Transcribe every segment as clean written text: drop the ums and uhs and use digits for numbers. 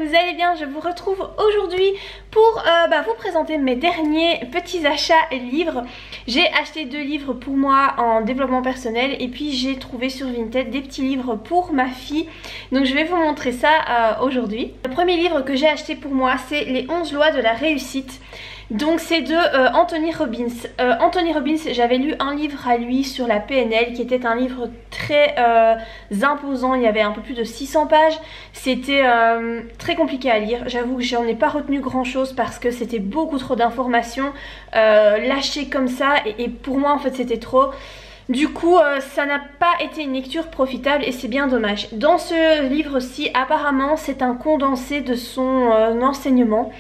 vous allez bien. Je vous retrouve aujourd'hui pour vous présenter mes derniers petits achats livres. J'ai acheté 2 livres pour moi en développement personnel et puis j'ai trouvé sur Vinted des petits livres pour ma fille. Donc je vais vous montrer ça aujourd'hui. Le premier livre que j'ai acheté pour moi, c'est les 11 lois de la réussite. Donc c'est de Anthony Robbins. Anthony Robbins, j'avais lu un livre à lui sur la PNL qui était un livre très imposant. Il y avait un peu plus de 600 pages. C'était très compliqué à lire. J'avoue que j'en ai pas retenu grand chose parce que c'était beaucoup trop d'informations lâchées comme ça et pour moi en fait c'était trop. Du coup ça n'a pas été une lecture profitable et c'est bien dommage. Dans ce livre-ci apparemment c'est un condensé de son enseignement.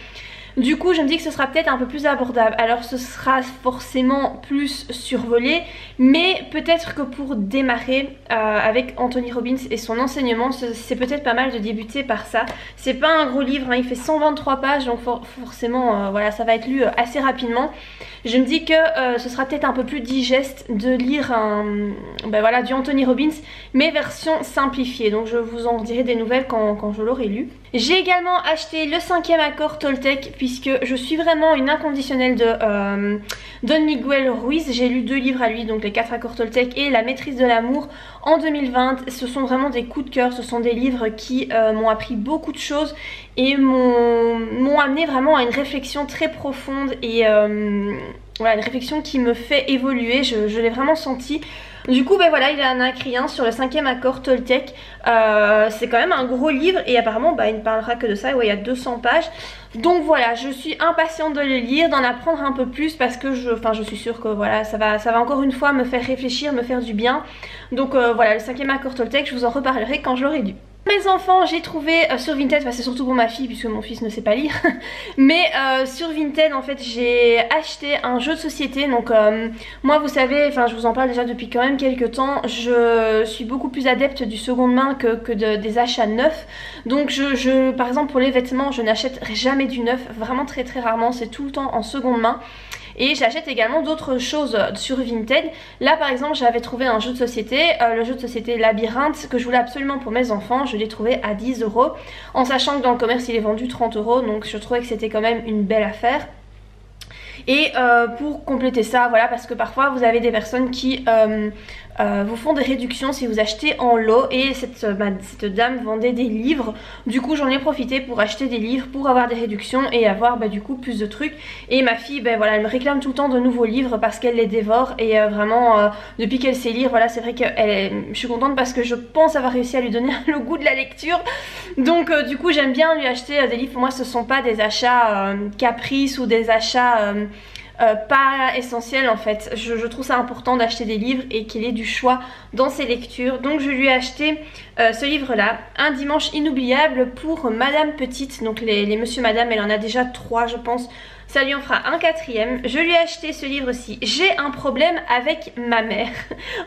Du coup je me dis que ce sera peut-être un peu plus abordable. Alors ce sera forcément plus survolé, mais peut-être que pour démarrer avec Anthony Robbins et son enseignement, c'est peut-être pas mal de débuter par ça. C'est pas un gros livre, hein, il fait 123 pages, donc forcément voilà, ça va être lu assez rapidement. Je me dis que ce sera peut-être un peu plus digeste de lire voilà, du Anthony Robbins, mais version simplifiée. Donc je vous en dirai des nouvelles quand je l'aurai lu. J'ai également acheté le 5e accord Toltec puisque je suis vraiment une inconditionnelle de Don Miguel Ruiz. J'ai lu 2 livres à lui, donc les 4 accords Toltec et la maîtrise de l'amour en 2020. Ce sont vraiment des coups de cœur, ce sont des livres qui m'ont appris beaucoup de choses et m'ont amené vraiment à une réflexion très profonde et voilà, une réflexion qui me fait évoluer, je l'ai vraiment senti. Du coup voilà, il en a écrit un sur le 5e accord Toltec. C'est quand même un gros livre et apparemment il ne parlera que de ça. Ouais, il y a 200 pages. Donc voilà, je suis impatiente de le lire, d'en apprendre un peu plus parce que je suis sûre que voilà, ça va encore une fois me faire réfléchir, me faire du bien. Donc voilà, le 5e accord Toltec, je vous en reparlerai quand je l'aurai lu. Mes enfants, j'ai trouvé sur Vinted, c'est surtout pour ma fille puisque mon fils ne sait pas lire, mais sur Vinted en fait j'ai acheté un jeu de société. Donc moi vous savez, je vous en parle déjà depuis quand même quelques temps, je suis beaucoup plus adepte du seconde main que des achats neufs. Donc par exemple pour les vêtements je n'achète jamais du neuf, vraiment très rarement, c'est tout le temps en seconde main. Et j'achète également d'autres choses sur Vinted. Là par exemple j'avais trouvé un jeu de société, le jeu de société Labyrinthe que je voulais absolument pour mes enfants. Je l'ai trouvé à 10 €, en sachant que dans le commerce il est vendu 30 €, donc je trouvais que c'était quand même une belle affaire. Et pour compléter ça, voilà, parce que parfois vous avez des personnes qui vous font des réductions si vous achetez en lot. Et cette dame vendait des livres, du coup j'en ai profité pour acheter des livres pour avoir des réductions et avoir du coup plus de trucs. Et ma fille voilà, elle me réclame tout le temps de nouveaux livres parce qu'elle les dévore. Et vraiment depuis qu'elle sait lire, voilà, c'est vrai que je suis contente parce que je pense avoir réussi à lui donner le goût de la lecture. Donc du coup j'aime bien lui acheter des livres. Pour moi ce sont pas des achats caprices ou des achats pas essentiel en fait. Je trouve ça important d'acheter des livres et qu'il ait du choix dans ses lectures. Donc je lui ai acheté ce livre là, Un dimanche inoubliable pour Madame Petite. Donc les monsieur madame, elle en a déjà 3 je pense. Ça lui en fera un 4e. Je lui ai acheté ce livre-ci. J'ai un problème avec ma mère.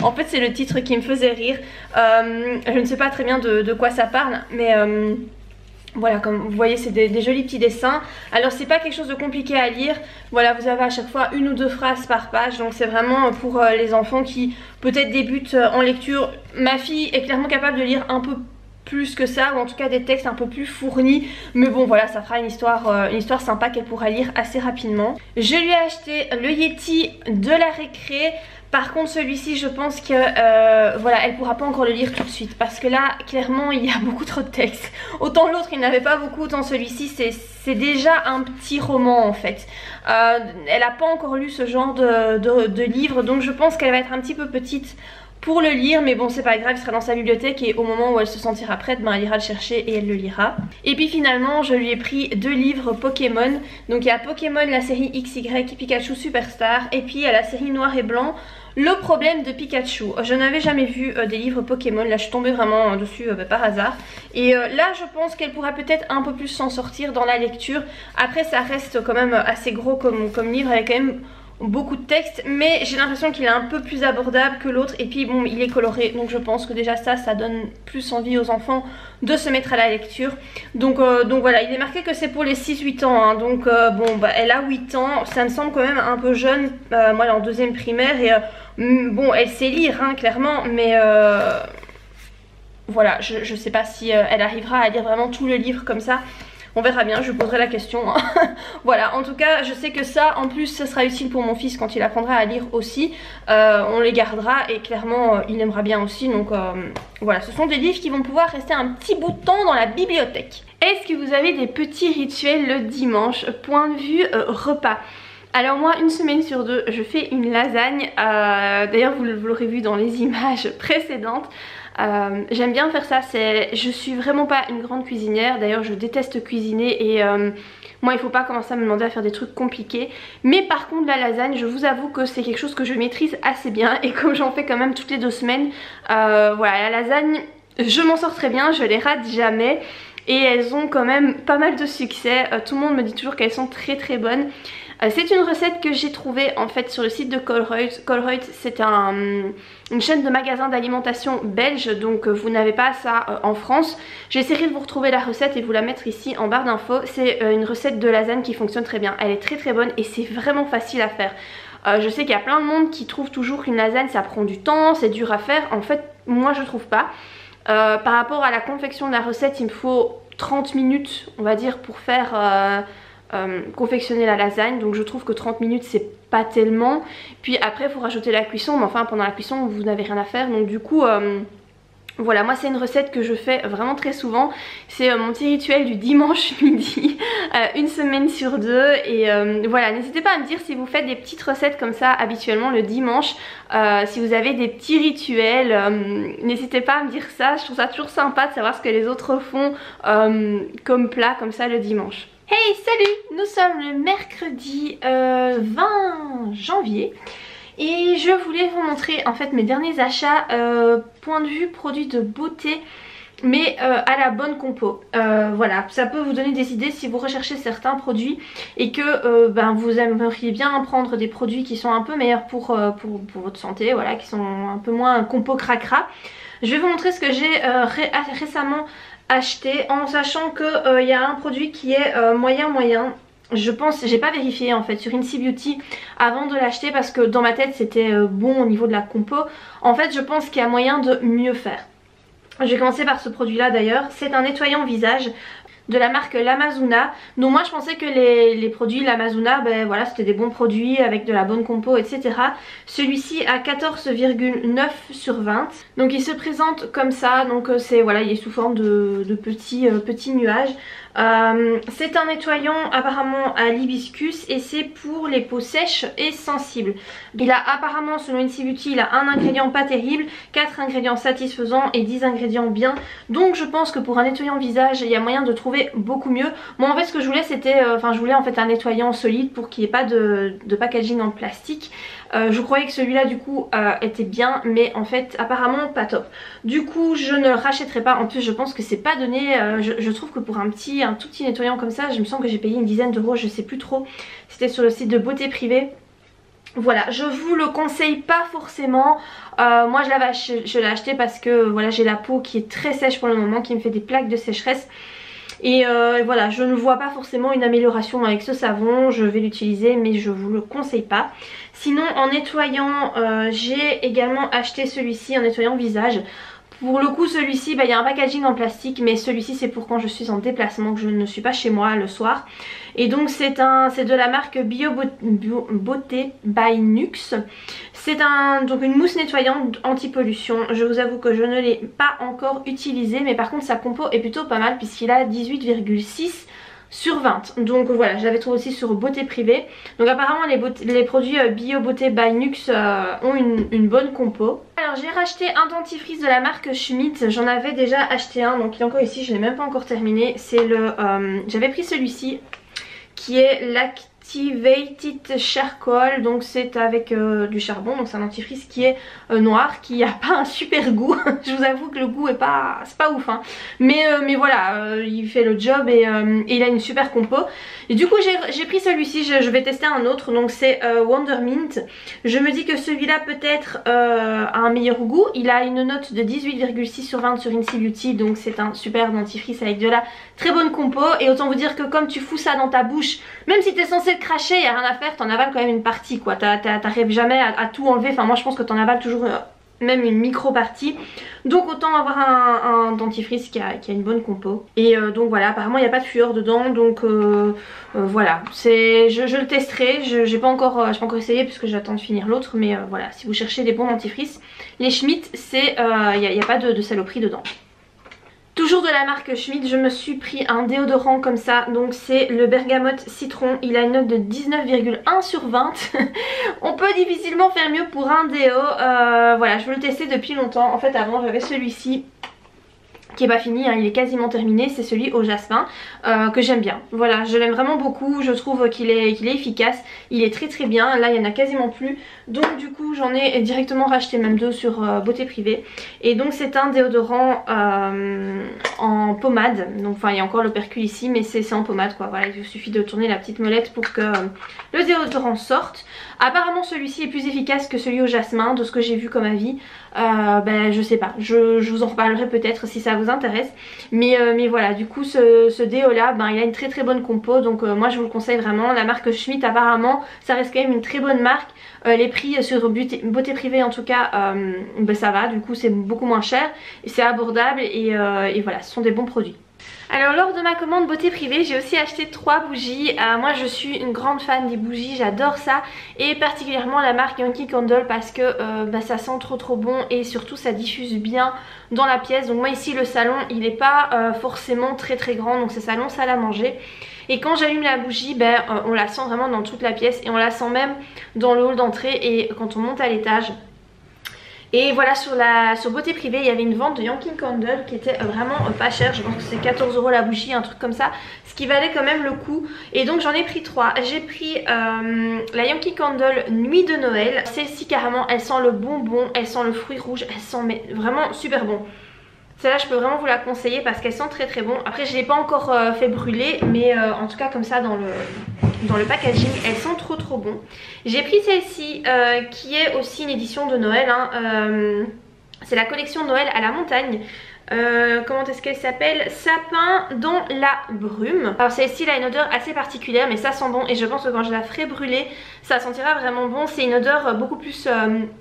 En fait c'est le titre qui me faisait rire. Je ne sais pas très bien de quoi ça parle, mais voilà, comme vous voyez c'est des jolis petits dessins. Alors c'est pas quelque chose de compliqué à lire. Voilà, vous avez à chaque fois 1 ou 2 phrases par page. Donc c'est vraiment pour les enfants qui peut-être débutent en lecture. Ma fille est clairement capable de lire un peu plus que ça, ou en tout cas des textes un peu plus fournis. Mais bon voilà, ça fera une histoire sympa qu'elle pourra lire assez rapidement. Je lui ai acheté le Yeti de la récré. Par contre celui-ci je pense que voilà, elle pourra pas encore le lire tout de suite parce que là clairement il y a beaucoup trop de texte. Autant l'autre il n'avait pas beaucoup, autant celui-ci c'est déjà un petit roman en fait. Elle a pas encore lu ce genre de livre, donc je pense qu'elle va être un petit peu petite pour le lire, mais bon c'est pas grave, il sera dans sa bibliothèque et au moment où elle se sentira prête, elle ira le chercher et elle le lira. Et puis finalement je lui ai pris 2 livres Pokémon. Donc il y a Pokémon la série XY Pikachu Superstar, et puis il y a la série Noir et Blanc Le problème de Pikachu. Je n'avais jamais vu des livres Pokémon, là je suis tombée vraiment dessus par hasard. Et là je pense qu'elle pourra peut-être un peu plus s'en sortir dans la lecture. Après ça reste quand même assez gros comme livre, elle a quand même beaucoup de texte, mais j'ai l'impression qu'il est un peu plus abordable que l'autre. Et puis bon, il est coloré, donc je pense que déjà ça donne plus envie aux enfants de se mettre à la lecture. Donc voilà, il est marqué que c'est pour les 6-8 ans, hein. Donc elle a 8 ans, ça me semble quand même un peu jeune. Moi elle est en 2e primaire et bon elle sait lire hein, clairement, mais voilà, je sais pas si elle arrivera à lire vraiment tout le livre comme ça. On verra bien, je lui poserai la question hein. Voilà, en tout cas je sais que ça en plus ça sera utile pour mon fils quand il apprendra à lire aussi. On les gardera et clairement il aimera bien aussi. Donc voilà, ce sont des livres qui vont pouvoir rester un petit bout de temps dans la bibliothèque. Est-ce que vous avez des petits rituels le dimanche? Point de vue repas. Alors moi, une semaine sur deux, je fais une lasagne. D'ailleurs, vous l'aurez vu dans les images précédentes. J'aime bien faire ça. Je suis vraiment pas une grande cuisinière. D'ailleurs, je déteste cuisiner et moi, il faut pas commencer à me demander à faire des trucs compliqués. Mais par contre, la lasagne, je vous avoue que c'est quelque chose que je maîtrise assez bien. Et comme j'en fais quand même toutes les 2 semaines, voilà, la lasagne, je m'en sors très bien. Je les rate jamais. Et elles ont quand même pas mal de succès. Tout le monde me dit toujours qu'elles sont très très bonnes. C'est une recette que j'ai trouvée en fait sur le site de Colruyt. Colruyt, c'est une chaîne de magasins d'alimentation belge, donc vous n'avez pas ça en France. J'essaierai de vous retrouver la recette et vous la mettre ici en barre d'infos. C'est une recette de lasagne qui fonctionne très bien. Elle est très très bonne et c'est vraiment facile à faire. Je sais qu'il y a plein de monde qui trouve toujours qu'une lasagne ça prend du temps, c'est dur à faire. En fait, moi je trouve pas. Par rapport à la confection de la recette, il me faut 30 minutes on va dire pour faire confectionner la lasagne, donc je trouve que 30 minutes c'est pas tellement. Puis après il faut rajouter la cuisson, mais enfin pendant la cuisson vous n'avez rien à faire, donc du coup voilà, moi c'est une recette que je fais vraiment très souvent. C'est mon petit rituel du dimanche midi, une semaine sur 2. Et voilà, n'hésitez pas à me dire si vous faites des petites recettes comme ça habituellement le dimanche. Si vous avez des petits rituels, n'hésitez pas à me dire ça. Je trouve ça toujours sympa de savoir ce que les autres font comme plat comme ça le dimanche. Hey, salut! Nous sommes le mercredi 20 janvier. Et je voulais vous montrer en fait mes derniers achats point de vue produits de beauté, mais à la bonne compo. Voilà, ça peut vous donner des idées si vous recherchez certains produits et que vous aimeriez bien prendre des produits qui sont un peu meilleurs pour votre santé, voilà, qui sont un peu moins compo cracra. Je vais vous montrer ce que j'ai récemment acheté, en sachant que y a un produit qui est moyen. Je pense, j'ai pas vérifié en fait sur Incy Beauty avant de l'acheter parce que dans ma tête c'était bon au niveau de la compo. En fait je pense qu'il y a moyen de mieux faire. Je vais commencer par ce produit là d'ailleurs. C'est un nettoyant visage de la marque Lamazuna. Donc moi je pensais que les produits Lamazuna, ben voilà, c'était des bons produits avec de la bonne compo, etc. Celui-ci a 14,9 sur 20. Donc il se présente comme ça. Donc c'est voilà, il est sous forme de petits nuages. C'est un nettoyant apparemment à l'hibiscus et c'est pour les peaux sèches et sensibles. Il a apparemment, selon Incy Beauty, il a un ingrédient pas terrible, 4 ingrédients satisfaisants et 10 ingrédients bien. Donc je pense que pour un nettoyant visage il y a moyen de trouver beaucoup mieux. Moi en fait ce que je voulais c'était, je voulais en fait un nettoyant solide pour qu'il n'y ait pas de packaging en plastique. Je croyais que celui-là du coup était bien, mais en fait apparemment pas top. Du coup je ne le rachèterai pas. En plus je pense que c'est pas donné. Je trouve que pour un tout petit nettoyant comme ça, je me sens que j'ai payé une dizaine d'euros, je sais plus trop. C'était sur le site de Beauté Privée. Voilà, je vous le conseille pas forcément. Moi je l'ai acheté parce que voilà, j'ai la peau qui est très sèche pour le moment, qui me fait des plaques de sécheresse. Et voilà, je ne vois pas forcément une amélioration avec ce savon. Je vais l'utiliser mais je vous le conseille pas. Sinon en nettoyant, j'ai également acheté celui-ci, un nettoyant visage. Pour le coup celui-ci, il y a un packaging en plastique, mais celui-ci c'est pour quand je suis en déplacement, que je ne suis pas chez moi le soir. Et donc c'est de la marque Beauté by Nuxe. C'est donc une mousse nettoyante anti-pollution. Je vous avoue que je ne l'ai pas encore utilisé, mais par contre sa compo est plutôt pas mal puisqu'il a 18,6 sur 20. Donc voilà, je l'avais trouvé aussi sur Beauté Privée. Donc apparemment les produits Bio Beauté by Nuxe ont une bonne compo. Alors j'ai racheté un dentifrice de la marque Schmidt. J'en avais déjà acheté un, donc il est encore ici, je ne l'ai même pas encore terminé. C'est j'avais pris celui-ci qui est l'Activated Charcoal. Donc c'est avec du charbon, donc c'est un dentifrice qui est noir, qui a pas un super goût. Je vous avoue que le goût est c'est pas ouf hein. Mais voilà, il fait le job et il a une super compo. Et du coup j'ai pris celui-ci, je vais tester un autre, donc c'est Wonder Mint. Je me dis que celui-là peut-être a un meilleur goût. Il a une note de 18,6 sur 20 sur Incy Beauty, donc c'est un super dentifrice avec de la très bonne compo. Et autant vous dire que comme tu fous ça dans ta bouche, même si t'es censé le cracher, y a rien à faire, t'en avales quand même une partie quoi. T'arrives jamais à tout enlever, enfin moi je pense que t'en avales toujours même une micro partie, donc autant avoir un dentifrice qui a une bonne compo. Et donc voilà, apparemment il n'y a pas de fluor dedans, donc voilà, je le testerai. J'ai pas encore essayé puisque j'attends de finir l'autre, mais voilà, si vous cherchez des bons dentifrices, les Schmitt, c'est il n'y a pas de saloperie dedans. Toujours de la marque Schmitt, je me suis pris un déodorant comme ça, donc c'est le bergamote citron, il a une note de 19,1 sur 20. On peut difficilement faire mieux pour un déo, voilà, je veux le tester depuis longtemps. En fait avant j'avais celui-ci qui est pas fini, hein, il est quasiment terminé, c'est celui au jasmin que j'aime bien. Voilà, je l'aime vraiment beaucoup, je trouve qu'il est efficace, il est très très bien, là il y en a quasiment plus, donc du coup j'en ai directement racheté même deux sur Beauté Privée. Et donc c'est un déodorant en pommade, donc enfin il y a encore l'opercule ici mais c'est en pommade quoi, voilà, il vous suffit de tourner la petite molette pour que le déodorant sorte. Apparemment celui-ci est plus efficace que celui au jasmin de ce que j'ai vu comme avis. Ben je sais pas, je vous en reparlerai peut-être si ça vous intéresse, mais voilà, du coup ce déo là, ben il a une très très bonne compo, donc moi je vous le conseille vraiment. La marque Schmitt apparemment ça reste quand même une très bonne marque, les prix sur Beauté Privée en tout cas ben ça va, du coup c'est beaucoup moins cher et c'est abordable et voilà, ce sont des bons produits. Alors lors de ma commande Beauté Privée, j'ai aussi acheté 3 bougies. Moi je suis une grande fan des bougies, j'adore ça, et particulièrement la marque Yankee Candle parce que bah, ça sent trop bon et surtout ça diffuse bien dans la pièce. Donc moi ici le salon il n'est pas forcément très grand, donc c'est salon salle à manger. Et quand j'allume la bougie, ben, on la sent vraiment dans toute la pièce et on la sent même dans le hall d'entrée et quand on monte à l'étage. Et voilà, sur Beauté Privée il y avait une vente de Yankee Candle qui était vraiment pas chère, je pense que c'est 14 € la bougie, un truc comme ça, ce qui valait quand même le coup. Et donc j'en ai pris 3, j'ai pris la Yankee Candle Nuit de Noël. Celle-ci carrément elle sent le bonbon, elle sent le fruit rouge, elle sent mais vraiment super bon. Celle-là je peux vraiment vous la conseiller parce qu'elle sent très bon. Après je ne l'ai pas encore fait brûler, mais en tout cas comme ça dans le packaging elle sent trop bon. J'ai pris celle-ci qui est aussi une édition de Noël, hein. C'est la collection Noël à la montagne. Comment est-ce qu'elle s'appelle? Sapin dans la brume. Alors celle-ci elle a une odeur assez particulière mais ça sent bon et je pense que quand je la ferai brûler ça sentira vraiment bon. C'est une odeur beaucoup plus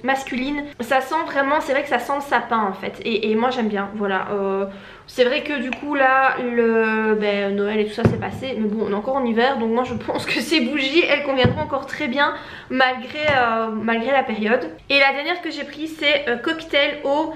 masculine, ça sent vraiment, c'est vrai que ça sent le sapin en fait et moi j'aime bien, voilà. C'est vrai que du coup là Noël et tout ça c'est passé, mais bon on est encore en hiver, donc moi je pense que ces bougies elles conviendront encore très bien malgré la période. Et la dernière que j'ai prise c'est cocktail au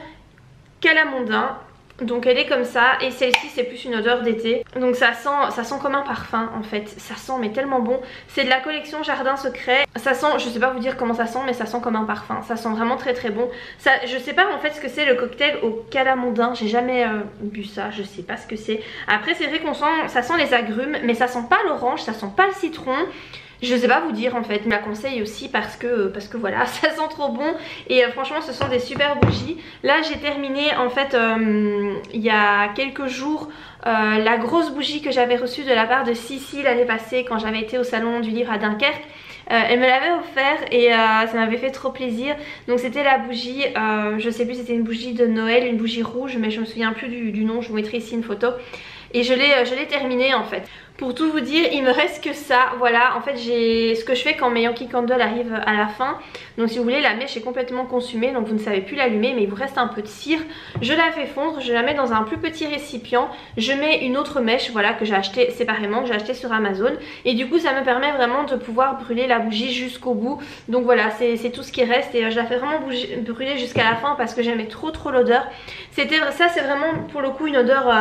calamondin. Donc elle est comme ça et celle-ci c'est plus une odeur d'été. Donc ça sent comme un parfum en fait. Ça sent mais tellement bon. C'est de la collection Jardin Secret. Ça sent, je sais pas vous dire comment ça sent mais ça sent comme un parfum. Ça sent vraiment très bon. Ça, je sais pas en fait ce que c'est le cocktail au calamondin. J'ai jamais bu ça, je sais pas ce que c'est. Après c'est vrai qu'on sent, ça sent les agrumes mais ça sent pas l'orange, ça sent pas le citron. Je sais pas vous dire en fait, je la conseille aussi parce que voilà, ça sent trop bon et franchement ce sont des super bougies. Là j'ai terminé en fait il y a quelques jours la grosse bougie que j'avais reçue de la part de Sissi l'année passée quand j'avais été au salon du livre à Dunkerque. Elle me l'avait offert et ça m'avait fait trop plaisir. Donc c'était la bougie, je sais plus, c'était une bougie de Noël, une bougie rouge mais je me souviens plus du nom, je vous mettrai ici une photo. Et je l'ai terminée en fait. Pour tout vous dire, il me reste que ça, voilà. En fait j'ai ce que je fais quand mes Yankee Candle arrivent à la fin. Donc si vous voulez, la mèche est complètement consumée, donc vous ne savez plus l'allumer, mais il vous reste un peu de cire. Je la fais fondre, je la mets dans un plus petit récipient. Je mets une autre mèche, voilà, que j'ai acheté séparément, que j'ai acheté sur Amazon. Et du coup ça me permet vraiment de pouvoir brûler la bougie jusqu'au bout. Donc voilà, c'est tout ce qui reste et je la fais vraiment brûler jusqu'à la fin parce que j'aimais trop l'odeur. Ça c'est vraiment pour le coup une odeur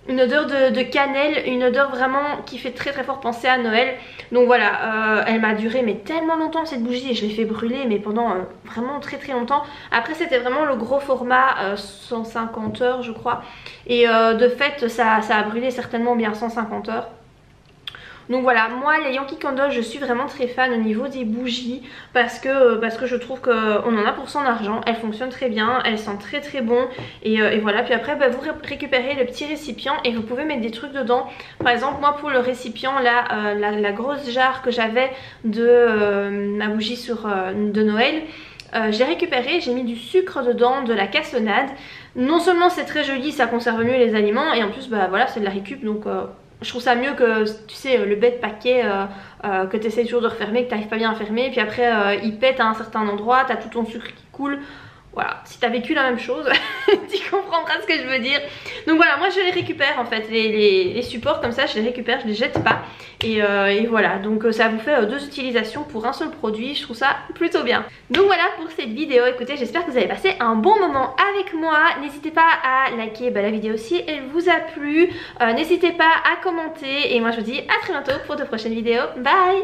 de cannelle, une odeur vraiment qui fait très fort penser à Noël. Donc voilà, elle m'a duré mais tellement longtemps cette bougie et je l'ai fait brûler mais pendant vraiment très longtemps. Après c'était vraiment le gros format 150 heures je crois et de fait ça a brûlé certainement bien 150 heures. Donc voilà, moi les Yankee Candle je suis vraiment très fan au niveau des bougies parce que je trouve qu'on en a pour son argent. Elles fonctionnent très bien, elles sentent très bon et voilà. Puis après vous récupérez le petit récipient et vous pouvez mettre des trucs dedans. Par exemple moi pour le récipient là, la grosse jarre que j'avais de ma bougie de Noël, j'ai récupéré, j'ai mis du sucre dedans, de la cassonade. Non seulement c'est très joli, ça conserve mieux les aliments et en plus bah voilà c'est de la récup donc... je trouve ça mieux que, tu sais, le bête paquet que tu essaies toujours de refermer, que tu n'arrives pas bien à fermer. Puis après, il pète à un certain endroit, tu as tout ton sucre qui coule. Voilà, si t'as vécu la même chose, tu comprendras ce que je veux dire. Donc voilà, moi je les récupère en fait, les supports comme ça, je les récupère, je les jette pas. Et voilà, donc ça vous fait 2 utilisations pour un seul produit, je trouve ça plutôt bien. Donc voilà pour cette vidéo, écoutez, j'espère que vous avez passé un bon moment avec moi. N'hésitez pas à liker la vidéo si elle vous a plu, n'hésitez pas à commenter et moi je vous dis à très bientôt pour de prochaines vidéos. Bye!